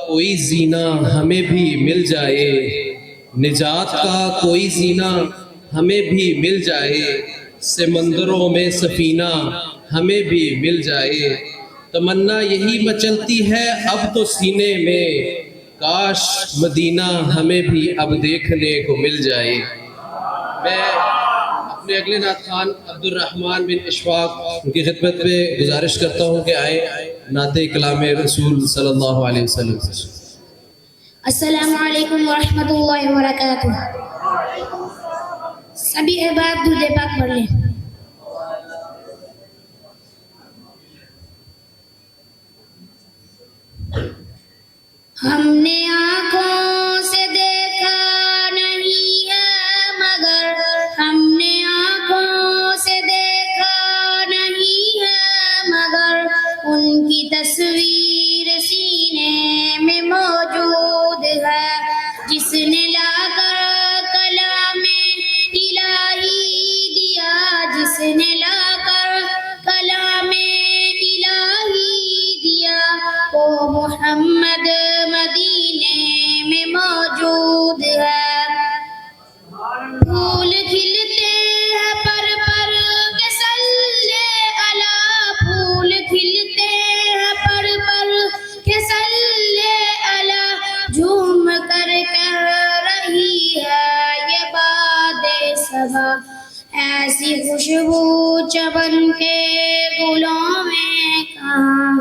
کوئی زینہ ہمیں بھی مل جائے، نجات کا کوئی زینہ ہمیں بھی مل جائے، سمندروں میں سفینہ ہمیں بھی مل جائے، تمنا یہی مچلتی ہے اب تو سینے میں، کاش مدینہ ہمیں بھی اب دیکھنے کو مل جائے۔ میں اپنے اگلے نعت خوان عبد الرحمن بن اشفاق ان کی خدمت میں گزارش کرتا ہوں کہ آئے نعت کلام رسول صلی اللہ علیہ وسلم۔ السلام علیکم ورحمۃ اللہ وبرکاتہ۔ سبھی احباب درود پاک پڑھ لیں۔ ہم نے آنکھوں سے دیکھا نہیں ہے مگر، ہم نے آنکھوں سے دیکھا نہیں ہے مگر، ان کی تصویر سینے میں موجود ہے، جس نے لا کر کلام الہی دیا، جس نے لا کر کلام الہی دیا، وہ محمد مدینے میں موجود ہے۔ پھول کھلتے ہیں پر پر کے صلی علی، پھول کھلتے ہیں پر پر کے صلی علی، جھوم کر کہہ رہی ہے یہ باد صبا، ایسی خوشبو چمن کے گلوں میں کہاں